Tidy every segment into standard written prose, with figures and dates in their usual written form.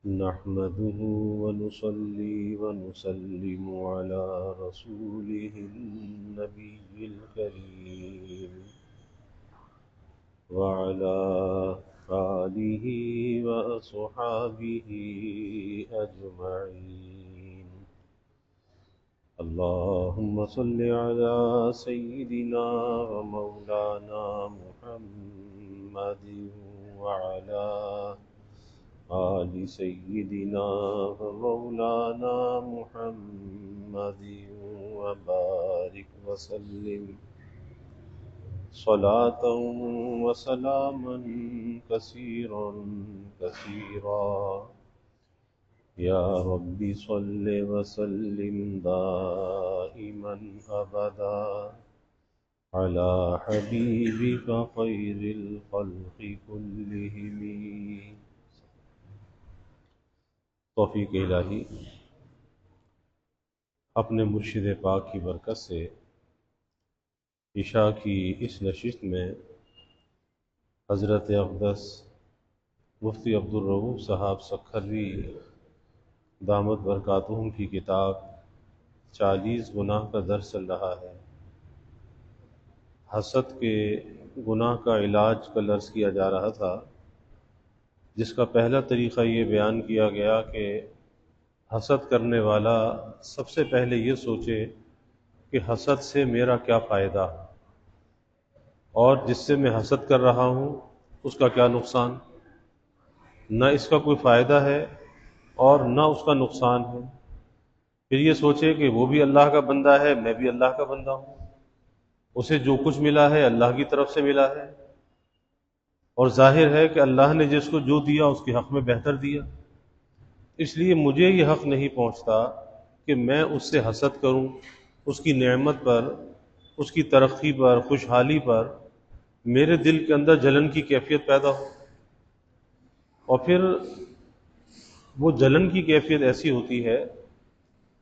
نحمده ونصلي ونسلم على رسوله النبي الكريم وعلى آله وأصحابه أجمعين. اللهم صل على سيدنا ومولانا محمد وعلى آل سيدنا ومولانا محمد وبارك وسلم صلاة وسلاما كثيرا كثيرا. يا رب صل وسلم دائما أبدا على حبيبك خير الخلق كلهم. توفیق الہی اپنے مرشد پاک کی برکت سے عشاء کی اس نشست میں حضرت اقدس مفتی عبدالرؤوف صاحب سکھروی دامت برکاتہم کی کتاب 40 گناہ کا درس چل رہا ہے. حسد کے گناہ کا علاج کا عرض کیا جا رہا تھا، جس کا پہلا طریقہ یہ بیان کیا گیا کہ حسد کرنے والا سب سے پہلے یہ سوچے کہ حسد سے میرا کیا فائدہ، اور جس سے میں حسد کر رہا ہوں اس کا کیا نقصان. نہ اس کا کوئی فائدہ ہے اور نہ اس کا نقصان ہے. پھر یہ سوچے کہ وہ بھی اللہ کا بندہ ہے، میں بھی اللہ کا بندہ ہوں، اسے جو کچھ ملا ہے اللہ کی طرف سے ملا ہے، اور ظاہر ہے کہ اللہ نے جس کو جو دیا اس کے حق میں بہتر دیا، اس لیے مجھے یہ حق نہیں پہنچتا کہ میں اس سے حسد کروں، اس کی نعمت پر، اس کی ترقی پر، خوشحالی پر میرے دل کے اندر جلن کی کیفیت پیدا ہو. اور پھر وہ جلن کی کیفیت ایسی ہوتی ہے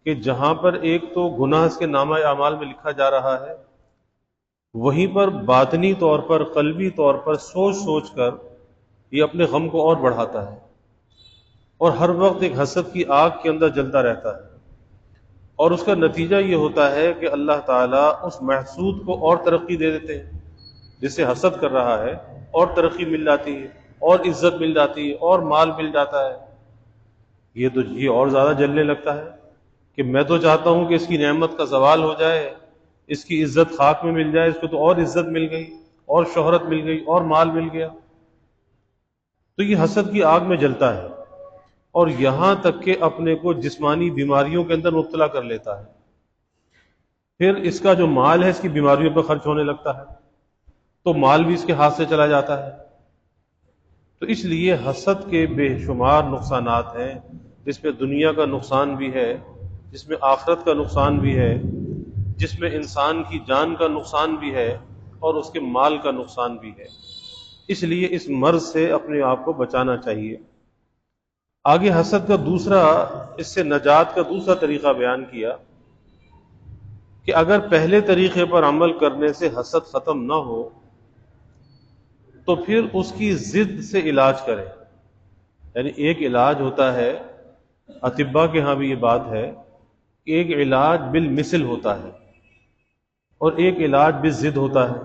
کہ جہاں پر ایک تو گناہ اس کے نامہ اعمال میں لکھا جا رہا ہے، وہیں پر باطنی طور پر، قلبی طور پر سوچ سوچ کر یہ اپنے غم کو اور بڑھاتا ہے، اور ہر وقت ایک حسد کی آگ کے اندر جلتا رہتا ہے. اور اس کا نتیجہ یہ ہوتا ہے کہ اللہ تعالیٰ اس محسود کو اور ترقی دے دیتے ہیں. جس سے حسد کر رہا ہے اور ترقی مل جاتی ہے، اور عزت مل جاتی ہے، اور مال مل جاتا ہے. یہ اور زیادہ جلنے لگتا ہے کہ میں تو چاہتا ہوں کہ اس کی نعمت کا زوال ہو جائے، اس کی عزت خاک میں مل جائے، اس کو تو اور عزت مل گئی، اور شہرت مل گئی، اور مال مل گیا. تو یہ حسد کی آگ میں جلتا ہے، اور یہاں تک کہ اپنے کو جسمانی بیماریوں کے اندر مبتلا کر لیتا ہے. پھر اس کا جو مال ہے اس کی بیماریوں پر خرچ ہونے لگتا ہے، تو مال بھی اس کے ہاتھ سے چلا جاتا ہے. تو اس لیے حسد کے بے شمار نقصانات ہیں، جس میں دنیا کا نقصان بھی ہے، جس میں آخرت کا نقصان بھی ہے، جس میں انسان کی جان کا نقصان بھی ہے، اور اس کے مال کا نقصان بھی ہے. اس لیے اس مرض سے اپنے آپ کو بچانا چاہیے. آگے حسد کا دوسرا، اس سے نجات کا دوسرا طریقہ بیان کیا کہ اگر پہلے طریقے پر عمل کرنے سے حسد ختم نہ ہو تو پھر اس کی ضد سے علاج کریں. یعنی ایک علاج ہوتا ہے، اطباء کے ہاں بھی یہ بات ہے، ایک علاج بالمثل ہوتا ہے اور ایک علاج بالضد ہوتا ہے.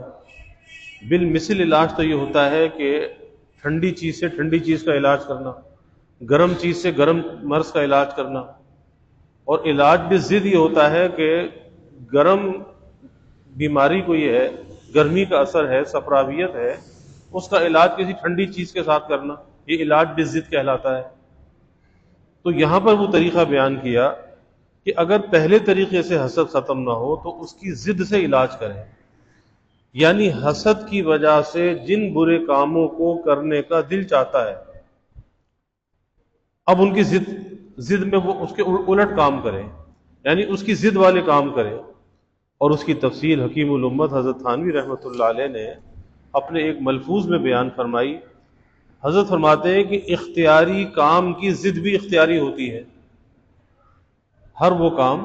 بالمثل علاج تو یہ ہوتا ہے کہ ٹھنڈی چیز سے ٹھنڈی چیز کا علاج کرنا، گرم چیز سے گرم مرض کا علاج کرنا. اور علاج بالضد یہ ہوتا ہے کہ گرم بیماری کو یہ ہے، گرمی کا اثر ہے، صفراویت ہے، اس کا علاج کسی ٹھنڈی چیز کے ساتھ کرنا، یہ علاج بالضد کہلاتا ہے. تو یہاں پر وہ طریقہ بیان کیا کہ اگر پہلے طریقے سے حسد ختم نہ ہو تو اس کی ضد سے علاج کریں. یعنی حسد کی وجہ سے جن برے کاموں کو کرنے کا دل چاہتا ہے، اب ان کی ضد میں وہ اس کے الٹ کام کریں، یعنی اس کی ضد والے کام کریں. اور اس کی تفصیل حکیم الامت حضرت تھانوی رحمۃ اللہ علیہ نے اپنے ایک ملفوظ میں بیان فرمائی. حضرت فرماتے ہیں کہ اختیاری کام کی ضد بھی اختیاری ہوتی ہے. ہر وہ کام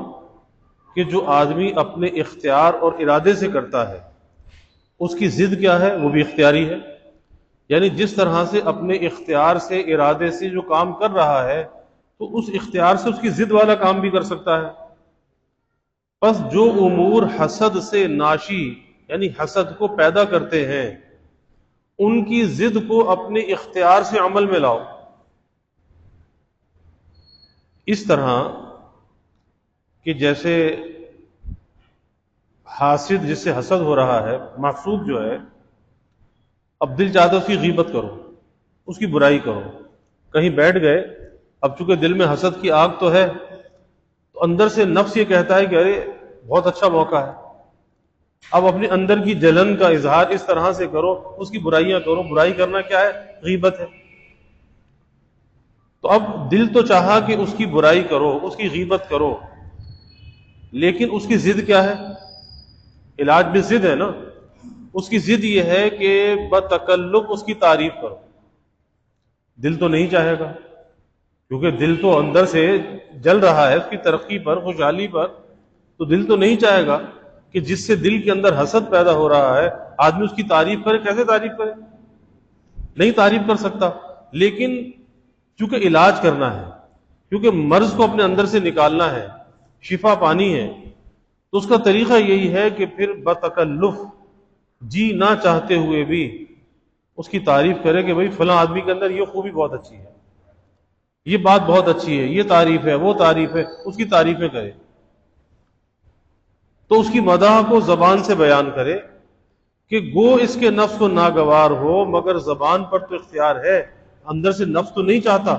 کہ جو آدمی اپنے اختیار اور ارادے سے کرتا ہے، اس کی ضد کیا ہے؟ وہ بھی اختیاری ہے. یعنی جس طرح سے اپنے اختیار سے، ارادے سے جو کام کر رہا ہے، تو اس اختیار سے اس کی ضد والا کام بھی کر سکتا ہے۔ پس جو امور حسد سے ناشی، یعنی حسد کو پیدا کرتے ہیں، ان کی ضد کو اپنے اختیار سے عمل میں لاؤ۔ اس طرح کہ جیسے حاسد، جس سے حسد ہو رہا ہے، محسود جو ہے، اب دل چاہتا ہے اس کی غیبت کرو، اس کی برائی کرو، کہیں بیٹھ گئے، اب چونکہ دل میں حسد کی آگ تو ہے، تو اندر سے نفس یہ کہتا ہے کہ ارے بہت اچھا موقع ہے، اب اپنے اندر کی جلن کا اظہار اس طرح سے کرو، اس کی برائیاں کرو۔ برائی کرنا کیا ہے؟ غیبت ہے۔ تو اب دل تو چاہا کہ اس کی برائی کرو، اس کی غیبت کرو، لیکن اس کی ضد کیا ہے؟ علاج بھی ضد ہے نا۔ اس کی ضد یہ ہے کہ بتکلف اس کی تعریف کرو۔ دل تو نہیں چاہے گا، کیونکہ دل تو اندر سے جل رہا ہے اس کی ترقی پر، خوشحالی پر، تو دل تو نہیں چاہے گا کہ جس سے دل کے اندر حسد پیدا ہو رہا ہے آدمی اس کی تعریف کرے۔ کیسے تعریف کرے؟ نہیں تعریف کر سکتا۔ لیکن چونکہ علاج کرنا ہے، کیونکہ مرض کو اپنے اندر سے نکالنا ہے، شفا پانی ہے، تو اس کا طریقہ یہی ہے کہ پھر بتکلف، جی نہ چاہتے ہوئے بھی اس کی تعریف کرے کہ بھئی فلاں آدمی کے اندر یہ خوبی بہت اچھی ہے، یہ بات بہت اچھی ہے، یہ تعریف ہے، وہ تعریف ہے، اس کی تعریفیں کرے۔ تو اس کی مدح کو زبان سے بیان کرے کہ گو اس کے نفس کو ناگوار ہو، مگر زبان پر تو اختیار ہے۔ اندر سے نفس تو نہیں چاہتا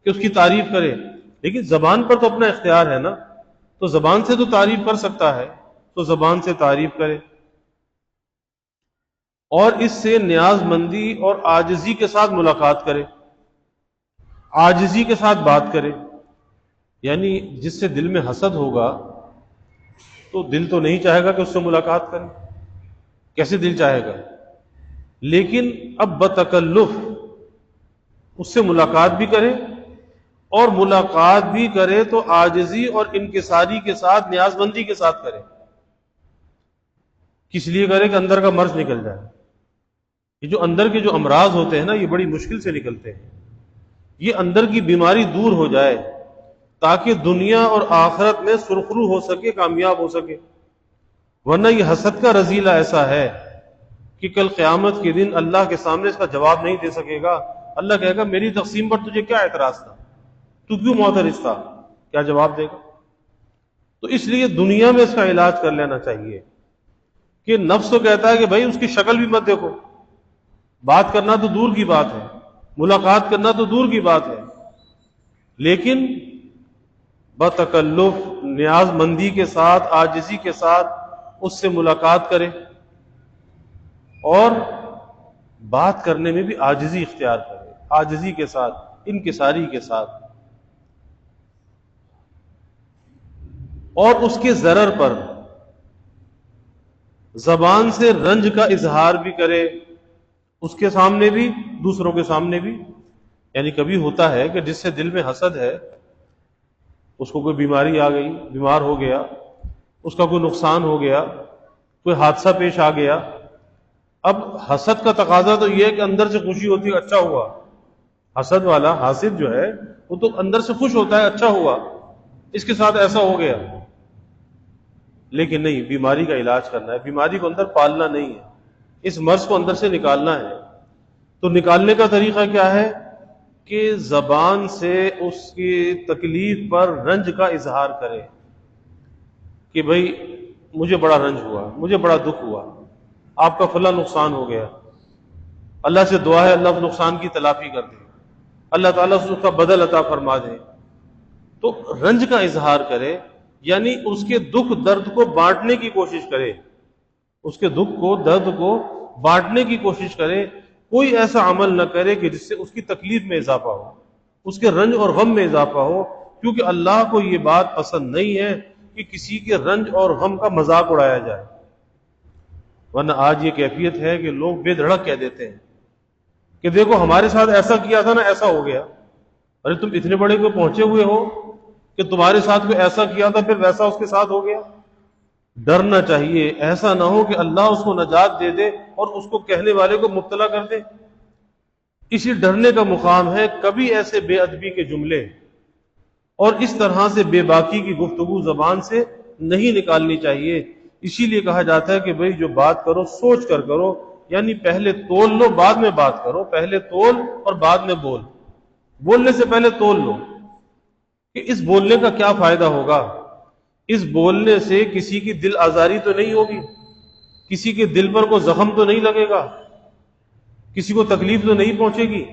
کہ اس کی تعریف کرے، لیکن زبان پر تو اپنا اختیار ہے نا، تو زبان سے تو تعریف کر سکتا ہے، تو زبان سے تعریف کرے۔ اور اس سے نیاز مندی اور عاجزی کے ساتھ ملاقات کرے، عاجزی کے ساتھ بات کرے۔ یعنی جس سے دل میں حسد ہوگا تو دل تو نہیں چاہے گا کہ اس سے ملاقات کرے، کیسے دل چاہے گا؟ لیکن اب بتکلف اس سے ملاقات بھی کرے، اور ملاقات بھی کرے تو عاجزی اور انکساری کے ساتھ، نیاز مندی کے ساتھ کرے۔ کس لیے کرے؟ کہ اندر کا مرض نکل جائے۔ یہ جو اندر کے جو امراض ہوتے ہیں نا، یہ بڑی مشکل سے نکلتے ہیں۔ یہ اندر کی بیماری دور ہو جائے تاکہ دنیا اور آخرت میں سرخرو ہو سکے، کامیاب ہو سکے۔ ورنہ یہ حسد کا رذیلہ ایسا ہے کہ کل قیامت کے دن اللہ کے سامنے اس کا جواب نہیں دے سکے گا۔ اللہ کہے گا میری تقسیم پر تجھے کیا اعتراض تھا، تو کیوں معترض تھا؟ کیا جواب دے گا؟ تو اس لیے دنیا میں اس کا علاج کر لینا چاہیے کہ نفس تو کہتا ہے کہ بھائی اس کی شکل بھی مت دیکھو، بات کرنا تو دور کی بات ہے، ملاقات کرنا تو دور کی بات ہے، لیکن بتکلف، نیاز مندی کے ساتھ، عاجزی کے ساتھ اس سے ملاقات کرے، اور بات کرنے میں بھی عاجزی اختیار کرے، عاجزی کے ساتھ، انکساری کے ساتھ، اور اس کے ضرر پر زبان سے رنج کا اظہار بھی کرے، اس کے سامنے بھی، دوسروں کے سامنے بھی۔ یعنی کبھی ہوتا ہے کہ جس سے دل میں حسد ہے، اس کو کوئی بیماری آ گئی، بیمار ہو گیا، اس کا کوئی نقصان ہو گیا، کوئی حادثہ پیش آ گیا، اب حسد کا تقاضا تو یہ ہے کہ اندر سے خوشی ہوتی ہے، اچھا ہوا۔ حسد والا، حاسد جو ہے، وہ تو اندر سے خوش ہوتا ہے، اچھا ہوا، اس کے ساتھ ایسا ہو گیا۔ لیکن نہیں، بیماری کا علاج کرنا ہے، بیماری کو اندر پالنا نہیں ہے، اس مرض کو اندر سے نکالنا ہے۔ تو نکالنے کا طریقہ کیا ہے؟ کہ زبان سے اس کی تکلیف پر رنج کا اظہار کرے کہ بھئی مجھے بڑا رنج ہوا، مجھے بڑا دکھ ہوا، آپ کا فلاں نقصان ہو گیا، اللہ سے دعا ہے اللہ اس نقصان کی تلافی کر دے، اللہ تعالیٰ اس کا بدل عطا فرما دے۔ تو رنج کا اظہار کرے، یعنی اس کے دکھ درد کو بانٹنے کی کوشش کرے، اس کے دکھ کو، درد کو بانٹنے کی کوشش کرے۔ کوئی ایسا عمل نہ کرے کہ جس سے اس کی تکلیف میں اضافہ ہو، اس کے رنج اور غم میں اضافہ ہو، کیونکہ اللہ کو یہ بات پسند نہیں ہے کہ کسی کے رنج اور غم کا مذاق اڑایا جائے۔ ورنہ آج یہ کیفیت ہے کہ لوگ بے دھڑک کہہ دیتے ہیں کہ دیکھو ہمارے ساتھ ایسا کیا تھا نا، ایسا ہو گیا۔ ارے تم اتنے بڑے کو پہنچے ہوئے ہو کہ تمہارے ساتھ کوئی ایسا کیا تھا پھر ویسا اس کے ساتھ ہو گیا۔ ڈرنا چاہیے، ایسا نہ ہو کہ اللہ اس کو نجات دے دے اور اس کو کہنے والے کو مبتلا کر دے اسی ڈرنے کا مقام ہے، کبھی ایسے بے ادبی کے جملے اور اس طرح سے بے باکی کی گفتگو زبان سے نہیں نکالنی چاہیے۔ اسی لیے کہا جاتا ہے کہ بھئی جو بات کرو سوچ کر کرو، یعنی پہلے تول لو بعد میں بات کرو، پہلے تول اور بعد میں بول، بولنے سے پہلے تول لو کہ اس بولنے کا کیا فائدہ ہوگا، اس بولنے سے کسی کی دل آزاری تو نہیں ہوگی، کسی کے دل پر کوئی زخم تو نہیں لگے گا، کسی کو تکلیف تو نہیں پہنچے گی۔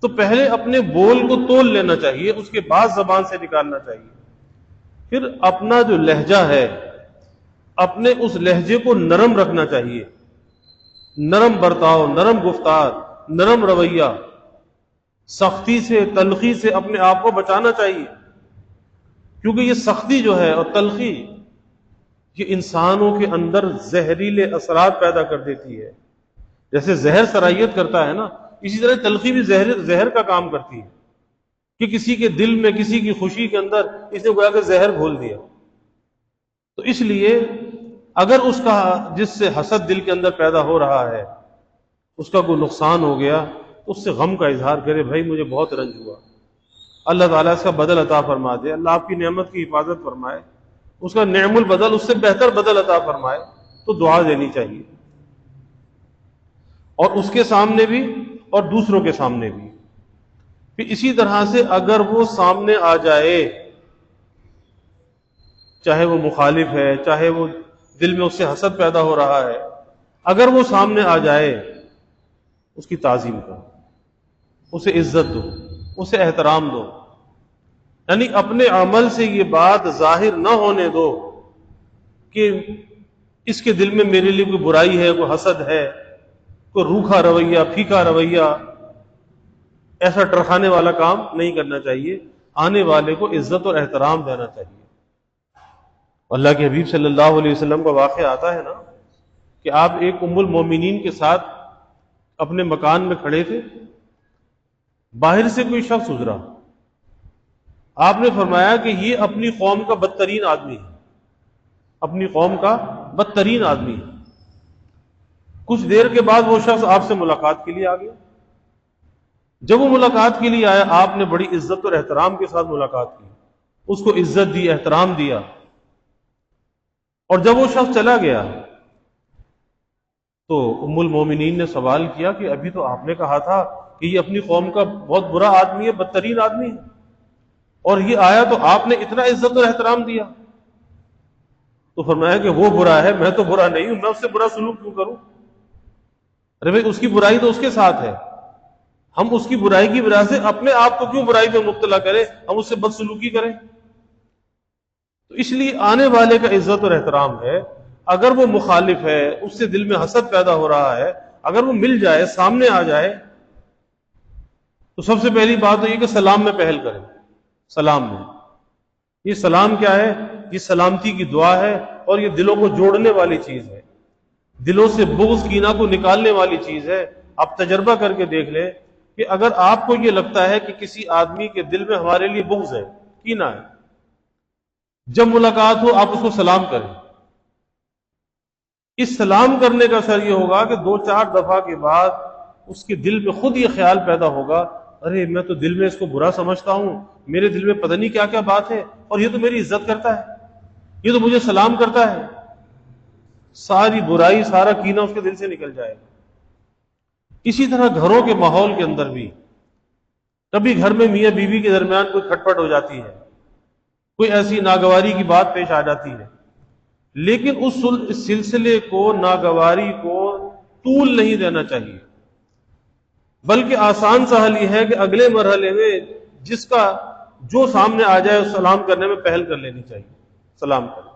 تو پہلے اپنے بول کو تول لینا چاہیے، اس کے بعد زبان سے نکالنا چاہیے۔ پھر اپنا جو لہجہ ہے، اپنے اس لہجے کو نرم رکھنا چاہیے، نرم برتاؤ، نرم گفتار، نرم رویہ، سختی سے تلخی سے اپنے آپ کو بچانا چاہیے، کیونکہ یہ سختی جو ہے اور تلخی یہ انسانوں کے اندر زہریلے اثرات پیدا کر دیتی ہے۔ جیسے زہر سرائیت کرتا ہے نا، اسی طرح تلخی بھی زہر کا کام کرتی ہے، کہ کسی کے دل میں، کسی کی خوشی کے اندر اس نے گویا کہ زہر گھول دیا۔ تو اس لیے اگر اس کا، جس سے حسد دل کے اندر پیدا ہو رہا ہے، اس کا کوئی نقصان ہو گیا تو اس سے غم کا اظہار کرے، بھائی مجھے بہت رنج ہوا، اللہ تعالیٰ اس کا بدل عطا فرما دے، اللہ آپ کی نعمت کی حفاظت فرمائے، اس کا نعم البدل، اس سے بہتر بدل عطا فرمائے، تو دعا دینی چاہیے، اور اس کے سامنے بھی اور دوسروں کے سامنے بھی۔ پھر اسی طرح سے اگر وہ سامنے آ جائے، چاہے وہ مخالف ہے، چاہے وہ دل میں اس سے حسد پیدا ہو رہا ہے، اگر وہ سامنے آ جائے اس کی تعظیم کرو، اسے عزت دو، اسے احترام دو، یعنی اپنے عمل سے یہ بات ظاہر نہ ہونے دو کہ اس کے دل میں میرے لیے کوئی برائی ہے، کوئی حسد ہے، کوئی روکھا رویہ، پھیکا رویہ، ایسا ٹرخانے والا کام نہیں کرنا چاہیے، آنے والے کو عزت اور احترام دینا چاہیے۔ اللہ کے حبیب صلی اللہ علیہ وسلم کا واقعہ آتا ہے نا کہ آپ ایک ام المومنین کے ساتھ اپنے مکان میں کھڑے تھے، باہر سے کوئی شخص گزرا، آپ نے فرمایا کہ یہ اپنی قوم کا بدترین آدمی ہے، اپنی قوم کا بدترین آدمی ہے۔ کچھ دیر کے بعد وہ شخص آپ سے ملاقات کے لیے آ گیا۔ جب وہ ملاقات کے لیے آیا، آپ نے بڑی عزت اور احترام کے ساتھ ملاقات کی، اس کو عزت دی، احترام دیا، اور جب وہ شخص چلا گیا تو ام المومنین نے سوال کیا کہ ابھی تو آپ نے کہا تھا کہ یہ اپنی قوم کا بہت برا آدمی ہے، بدترین آدمی ہے، اور یہ آیا تو آپ نے اتنا عزت اور احترام دیا۔ تو فرمایا کہ وہ برا ہے، میں تو برا نہیں ہوں، میں اس سے برا سلوک کیوں کروں؟ ارے بھائی اس کی برائی تو اس کے ساتھ ہے، ہم اس کی برائی کی وجہ سے اپنے آپ کو کیوں برائی میں مبتلا کریں، ہم اس سے بدسلوکی کریں؟ تو اس لیے آنے والے کا عزت اور احترام ہے۔ اگر وہ مخالف ہے، اس سے دل میں حسد پیدا ہو رہا ہے، اگر وہ مل جائے، سامنے آ جائے، تو سب سے پہلی بات تو یہ کہ سلام میں پہل کریں، سلام میں۔ یہ سلام کیا ہے؟ یہ سلامتی کی دعا ہے، اور یہ دلوں کو جوڑنے والی چیز ہے، دلوں سے بغض کینہ کو نکالنے والی چیز ہے۔ آپ تجربہ کر کے دیکھ لیں کہ اگر آپ کو یہ لگتا ہے کہ کسی آدمی کے دل میں ہمارے لیے بغض ہے، کینہ ہے، جب ملاقات ہو آپ اس کو سلام کریں۔ اس سلام کرنے کا اثر یہ ہوگا کہ 2-4 دفعہ کے بعد اس کے دل میں خود یہ خیال پیدا ہوگا، ارے میں تو دل میں اس کو برا سمجھتا ہوں، میرے دل میں پتہ نہیں کیا کیا بات ہے، اور یہ تو میری عزت کرتا ہے، یہ تو مجھے سلام کرتا ہے۔ ساری برائی، سارا کینہ اس کے دل سے نکل جائے گا۔ اسی طرح گھروں کے ماحول کے اندر بھی کبھی گھر میں میاں بیوی کے درمیان کوئی کھٹپٹ ہو جاتی ہے، کوئی ایسی ناگواری کی بات پیش آ جاتی ہے، لیکن اس سلسلے کو، ناگواری کو طول نہیں دینا چاہیے، بلکہ آسان سا حل یہ ہے کہ اگلے مرحلے میں جس کا جو سامنے آ جائے اس سلام کرنے میں پہل کر لینی چاہیے، سلام کریں۔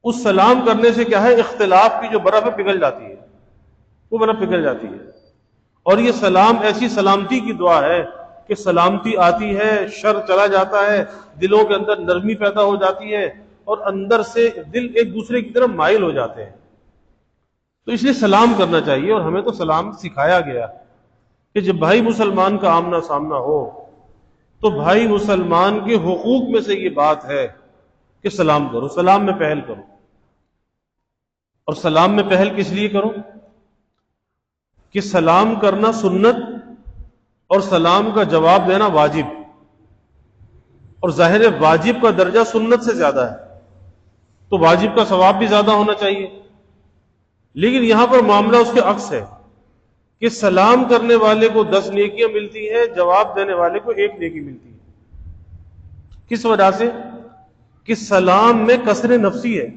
اس سلام کرنے سے کیا ہے، اختلاف کی جو برف ہے پگھل جاتی ہے، وہ برف پگھل جاتی ہے، اور یہ سلام ایسی سلامتی کی دعا ہے کہ سلامتی آتی ہے، شر چلا جاتا ہے، دلوں کے اندر نرمی پیدا ہو جاتی ہے، اور اندر سے دل ایک دوسرے کی طرف مائل ہو جاتے ہیں۔ تو اس لیے سلام کرنا چاہیے، اور ہمیں تو سلام سکھایا گیا کہ جب بھائی مسلمان کا آمنا سامنا ہو تو بھائی مسلمان کے حقوق میں سے یہ بات ہے کہ سلام کرو، سلام میں پہل کرو۔ اور سلام میں پہل کس لیے کرو؟ کہ سلام کرنا سنت اور سلام کا جواب دینا واجب، اور ظاہر ہے واجب کا درجہ سنت سے زیادہ ہے، تو واجب کا ثواب بھی زیادہ ہونا چاہیے۔ لیکن یہاں پر معاملہ اس کے عکس ہے کہ سلام کرنے والے کو 10 نیکیاں ملتی ہیں، جواب دینے والے کو 1 نیکی ملتی ہے۔ کس وجہ سے؟ کہ سلام میں کسر نفسی ہے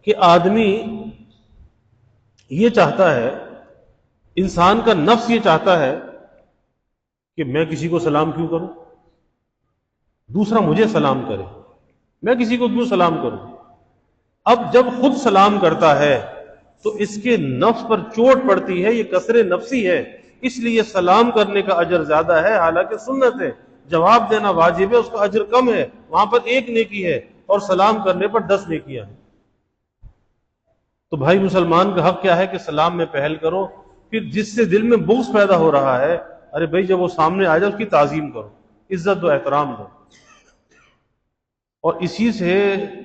کہ آدمی یہ چاہتا ہے، انسان کا نفس یہ چاہتا ہے کہ میں کسی کو سلام کیوں کروں، دوسرا مجھے سلام کرے، میں کسی کو کیوں سلام کروں۔ اب جب خود سلام کرتا ہے تو اس کے نفس پر چوٹ پڑتی ہے، یہ کسر نفسی ہے، اس لیے سلام کرنے کا اجر زیادہ ہے، حالانکہ سنت ہے، جواب دینا واجب ہے، اس کا اجر کم ہے، وہاں پر 1 نیکی ہے اور سلام کرنے پر 10 نیکیاں ہیں۔ تو بھائی مسلمان کا حق کیا ہے کہ سلام میں پہل کرو، پھر جس سے دل میں بغض پیدا ہو رہا ہے، ارے بھائی جب وہ سامنے آ جائے اس کی تعظیم کرو، عزت دو، احترام دو۔ اور اسی سے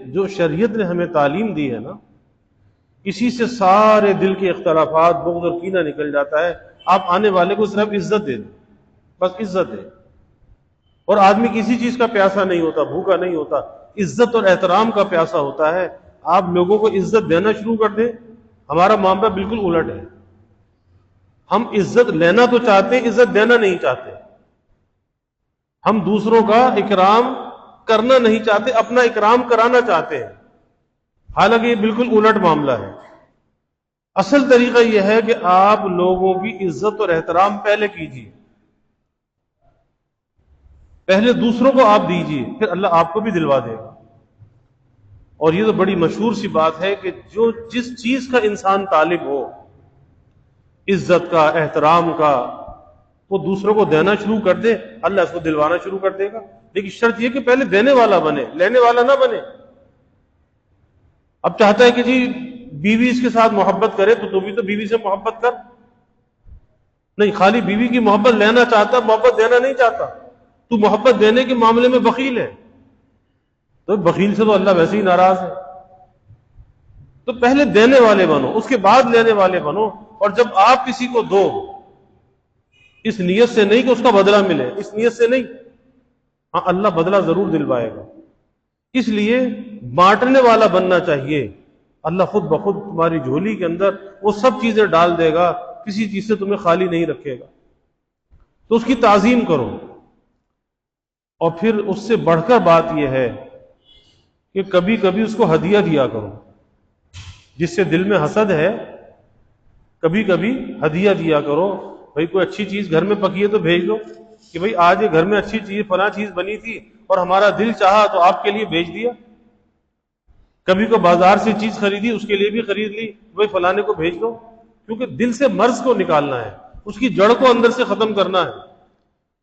جو شریعت نے ہمیں تعلیم دی ہے نا، اسی سے سارے دل کے اختلافات، بغض اور کینہ نکل جاتا ہے۔ آپ آنے والے کو صرف عزت دے دیں، بس عزت دیں، اور آدمی کسی چیز کا پیاسا نہیں ہوتا، بھوکا نہیں ہوتا، عزت اور احترام کا پیاسا ہوتا ہے۔ آپ لوگوں کو عزت دینا شروع کر دیں، ہمارا معاملہ بالکل الٹ ہے، ہم عزت لینا تو چاہتے ہیں، عزت دینا نہیں چاہتے، ہم دوسروں کا اکرام کرنا نہیں چاہتے، اپنا اکرام کرانا چاہتے ہیں، حالانکہ یہ بالکل الٹ معاملہ ہے۔ اصل طریقہ یہ ہے کہ آپ لوگوں کی عزت اور احترام پہلے کیجیے، پہلے دوسروں کو آپ دیجیے، پھر اللہ آپ کو بھی دلوا دے گا۔ اور یہ تو بڑی مشہور سی بات ہے کہ جو جس چیز کا انسان طالب ہو، عزت کا، احترام کا، وہ دوسروں کو دینا شروع کر دے، اللہ اس کو دلوانا شروع کر دے گا۔ لیکن شرط یہ کہ پہلے دینے والا بنے، لینے والا نہ بنے۔ اب چاہتا ہے کہ جی بیوی اس کے ساتھ محبت کرے تو بھی تو بیوی سے محبت کر، نہیں، خالی بیوی کی محبت لینا چاہتا، محبت دینا نہیں چاہتا، تو محبت دینے کے معاملے میں بخیل ہے، تو بخیل سے تو اللہ ویسے ہی ناراض ہے۔ تو پہلے دینے والے بنو، اس کے بعد لینے والے بنو، اور جب آپ کسی کو دو، اس نیت سے نہیں کہ اس کا بدلہ ملے، اس نیت سے نہیں، ہاں اللہ بدلہ ضرور دلوائے گا، اس لیے بانٹنے والا بننا چاہیے۔ اللہ خود بخود تمہاری جھولی کے اندر وہ سب چیزیں ڈال دے گا، کسی چیز سے تمہیں خالی نہیں رکھے گا۔ تو اس کی تعظیم کرو، اور پھر اس سے بڑھ کر بات یہ ہے کہ کبھی کبھی اس کو ہدیہ دیا کرو، جس سے دل میں حسد ہے، کبھی کبھی ہدیہ دیا کرو۔ بھئی کوئی اچھی چیز گھر میں پکی ہے تو بھیج دو، کہ بھئی آج یہ گھر میں اچھی چیز، فلاں چیز بنی تھی اور ہمارا دل چاہا تو آپ کے لیے بھیج دیا۔ کبھی کو بازار سے چیز خریدی، اس کے لیے بھی خرید لی، بھئی فلانے کو بھیج دو، کیونکہ دل سے مرض کو نکالنا ہے، اس کی جڑ کو اندر سے ختم کرنا ہے۔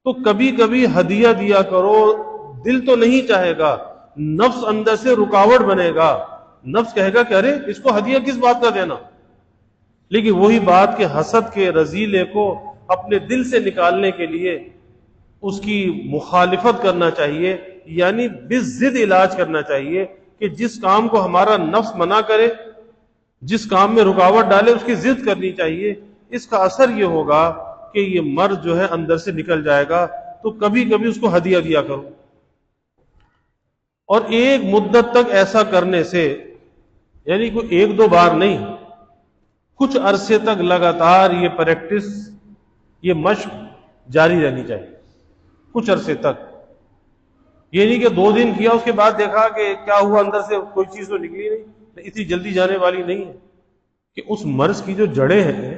تو کبھی کبھی ہدیہ دیا کرو، دل تو نہیں چاہے گا، نفس اندر سے رکاوٹ بنے گا، نفس کہے گا کہ ارے اس کو ہدیہ کس بات کا دینا۔ لیکن وہی بات کہ حسد کے رذیلے کو اپنے دل سے نکالنے کے لیے اس کی مخالفت کرنا چاہیے، یعنی بالضد علاج کرنا چاہیے، کہ جس کام کو ہمارا نفس منع کرے، جس کام میں رکاوٹ ڈالے، اس کی ضد کرنی چاہیے۔ اس کا اثر یہ ہوگا کہ یہ مرض جو ہے اندر سے نکل جائے گا۔ تو کبھی کبھی اس کو ہدیہ دیا کرو، اور ایک مدت تک ایسا کرنے سے، یعنی کوئی 1-2 بار نہیں، کچھ عرصے تک لگاتار یہ پریکٹس، یہ مشق جاری رہنی چاہیے، کچھ عرصے تک۔ یہ نہیں کہ 2 دن کیا اس کے بعد دیکھا کہ کیا ہوا، اندر سے کوئی چیز تو نکلی نہیں، اتنی جلدی جانے والی نہیں ہے، کہ اس مرض کی جو جڑیں ہیں،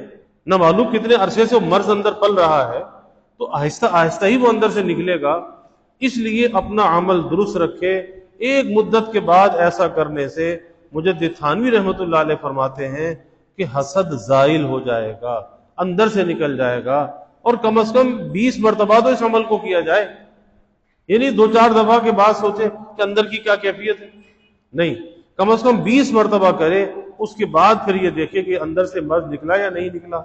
نہ معلوم کتنے عرصے سے وہ مرض اندر پل رہا ہے، تو آہستہ آہستہ ہی وہ اندر سے نکلے گا۔ اس لیے اپنا عمل درست رکھے۔ ایک مدت کے بعد ایسا کرنے سے مجدد تھانوی رحمۃ اللہ علیہ فرماتے ہیں کہ حسد زائل ہو جائے گا، اندر سے نکل جائے گا، اور کم از کم 20 مرتبہ تو اس عمل کو کیا جائے، یعنی 2-4 دفعہ کے بعد سوچے کہ اندر کی کیا کیفیت ہے، نہیں، کم از کم 20 مرتبہ کرے، اس کے بعد پھر یہ دیکھے کہ اندر سے مرض نکلا یا نہیں نکلا۔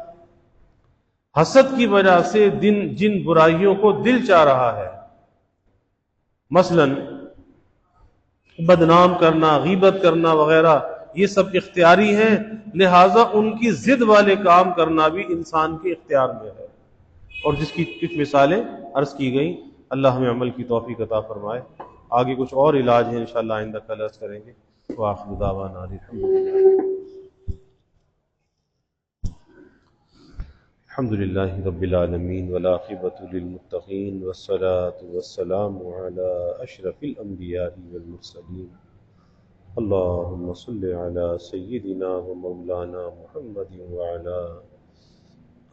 حسد کی وجہ سے جن برائیوں کو دل چاہ رہا ہے، مثلا بدنام کرنا، غیبت کرنا وغیرہ، یہ سب اختیاری ہیں، لہٰذا ان کی ضد والے کام کرنا بھی انسان کے اختیار میں ہے، اور جس کی کچھ مثالیں عرض کی گئیں۔ اللہ ہمیں عمل کی توفیق عطا فرمائے۔ آگے کچھ اور علاج ہیں انشاءاللہ آئندہ کل عرض کریں گے۔ وآخر دعوانا الحمد للہ رب العالمین والعاقبۃ للمتقین والصلاة والسلام علی اشرف الانبیاء والمرسلین اللہم صل علی سیدنا و مولانا محمد وعلی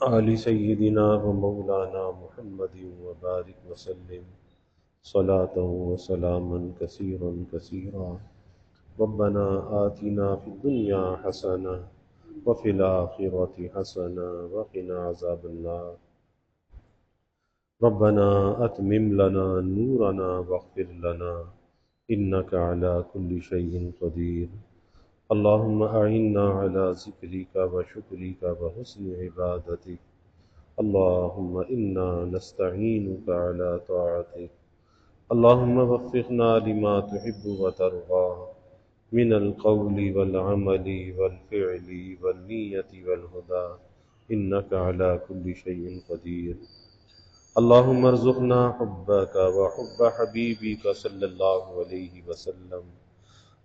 آل سیدنا و مولانا محمد وبارک وسلم صلاۃ و سلاما کثیرا کثیرا ربنا آتنا فی الدنیا حسنہ وفی الآخرۃ حسنہ وقنا عذاب النار ربنا اتمم لنا نورنا واغفر لنا انک علی کل شیء قدیر اللہم اعنا علی ذکرک و شکرک و حسن عبادتک اللہم انا نستعینک علی طاعتک اللہم وفقنا لما تحب و ترضی من القول والعمل والفعل والنیت والہدى انک علی کل شیء قدیر اللہم ارزقنا حبک وحب حبیبک صلی اللہ علیہ وسلم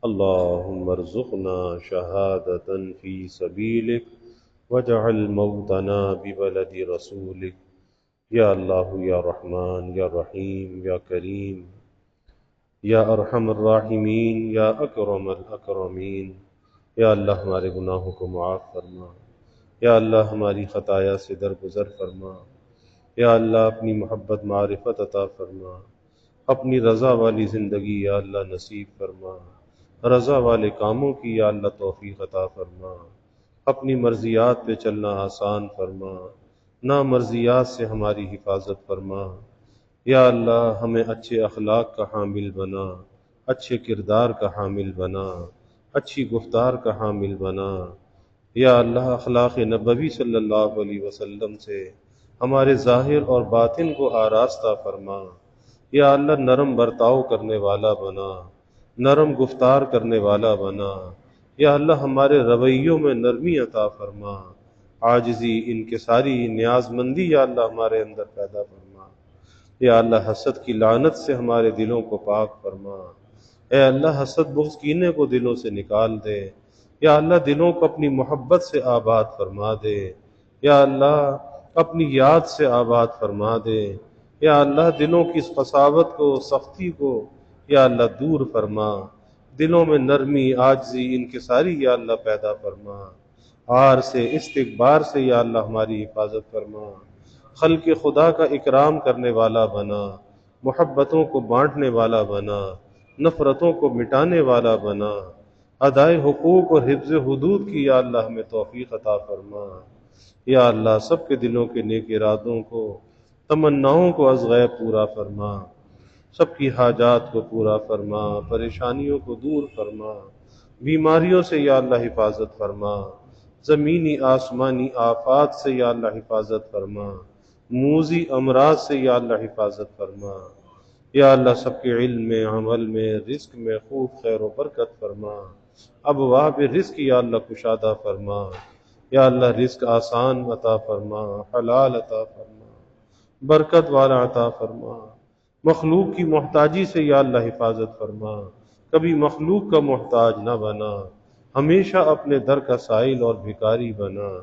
اللہم ارزقنا شہادة فی سبیلک واجعل موتنا ببلد رسولک یا اللہ یا رحمان یا رحیم یا کریم یا ارحم الراحمین یا اکرم الاکرمین۔ یا اللہ ہمارے گناہوں کو معاف فرما، یا اللہ ہماری خطایا سے درگزر فرما، یا اللہ اپنی محبت معرفت عطا فرما، اپنی رضا والی زندگی یا اللہ نصیب فرما، رضا والے کاموں کی یا اللہ توفیق عطا فرما، اپنی مرضیات پہ چلنا آسان فرما، نامرضیات سے ہماری حفاظت فرما۔ یا اللہ ہمیں اچھے اخلاق کا حامل بنا، اچھے کردار کا حامل بنا، اچھی گفتار کا حامل بنا۔ یا اللہ اخلاق نبوی صلی اللہ علیہ وسلم سے ہمارے ظاہر اور باطن کو آراستہ فرما۔ یا اللہ نرم برتاؤ کرنے والا بنا، نرم گفتار کرنے والا بنا۔ یا اللہ ہمارے رویوں میں نرمی عطا فرما، عاجزی، انکساری، نیاز مندی یا اللہ ہمارے اندر پیدا فرما۔ یا اللہ حسد کی لعنت سے ہمارے دلوں کو پاک فرما۔ اے اللہ حسد بغض کینے کو دلوں سے نکال دے۔ یا اللہ دلوں کو اپنی محبت سے آباد فرما دے۔ یا اللہ اپنی یاد سے آباد فرما دے۔ یا اللہ دلوں کی اس قساوت کو، سختی کو یا اللہ دور فرما۔ دلوں میں نرمی، عاجزی، انکساری یا اللہ پیدا فرما۔ عار سے، استکبار سے یا اللہ ہماری حفاظت فرما۔ خلق خدا کا اکرام کرنے والا بنا، محبتوں کو بانٹنے والا بنا، نفرتوں کو مٹانے والا بنا۔ ادائے حقوق اور حفظ حدود کی یا اللہ ہمیں توفیق عطا فرما۔ یا اللہ سب کے دلوں کے نیک ارادوں کو، تمناؤں کو از غیب پورا فرما۔ سب کی حاجات کو پورا فرما، پریشانیوں کو دور فرما، بیماریوں سے یا اللہ حفاظت فرما، زمینی آسمانی آفات سے یا اللہ حفاظت فرما، موذی امراض سے یا اللہ حفاظت فرما۔ یا اللہ سب کے علم میں، عمل میں، رزق میں خوب خیر و برکت فرما۔ ابواب رزق یا اللہ کشادہ فرما۔ یا اللہ رزق آسان عطا فرما، حلال عطا فرما، برکت والا عطا فرما۔ مخلوق کی محتاجی سے یا اللہ حفاظت فرما، کبھی مخلوق کا محتاج نہ بنا، ہمیشہ اپنے در کا سائل اور بھکاری بنا،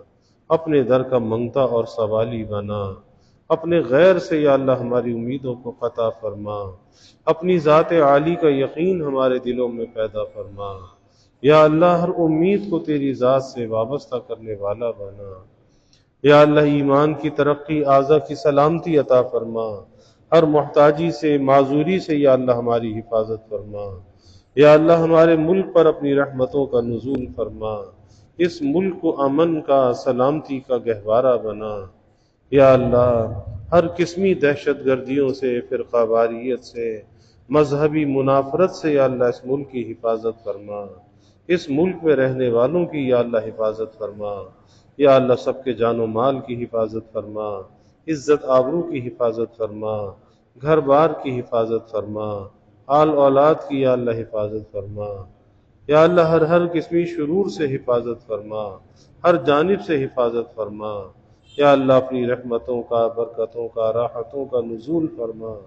اپنے در کا منگتا اور سوالی بنا۔ اپنے غیر سے یا اللہ ہماری امیدوں کو قطع فرما، اپنی ذات عالی کا یقین ہمارے دلوں میں پیدا فرما۔ یا اللہ ہر امید کو تیری ذات سے وابستہ کرنے والا بنا۔ یا اللہ ایمان کی ترقی، اعضاء کی سلامتی عطا فرما، ہر محتاجی سے، معذوری سے یا اللہ ہماری حفاظت فرما۔ یا اللہ ہمارے ملک پر اپنی رحمتوں کا نزول فرما، اس ملک کو امن کا، سلامتی کا گہوارہ بنا۔ یا اللہ ہر قسمی دہشت گردیوں سے، فرقہ واریت سے، مذہبی منافرت سے یا اللہ اس ملک کی حفاظت فرما، اس ملک میں رہنے والوں کی یا اللہ حفاظت فرما۔ یا اللہ سب کے جان و مال کی حفاظت فرما، عزت آبرو کی حفاظت فرما، گھر بار کی حفاظت فرما، آل اولاد کی یا اللہ حفاظت فرما۔ یا اللہ ہر قسمی شرور سے حفاظت فرما، ہر جانب سے حفاظت فرما۔ یا اللہ اپنی رحمتوں کا، برکتوں کا، راحتوں کا نزول فرما،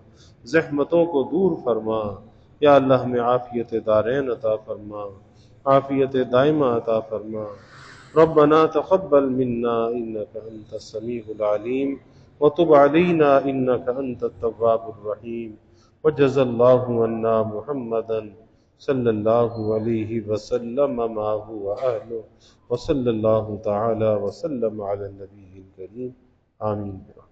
زحمتوں کو دور فرما۔ یا اللہ ہمیں عافیت دارین عطا فرما، عافیت دائمہ عطا فرما۔ ربنا تقبل منا انك انت السميع العليم وتب علينا انك انت التواب الرحيم وجزى الله عنا محمدا صلی اللہ علیہ وسلم ما هو اہلہ وصلی اللہ تعالی وسلم علی النبی الکریم آمین۔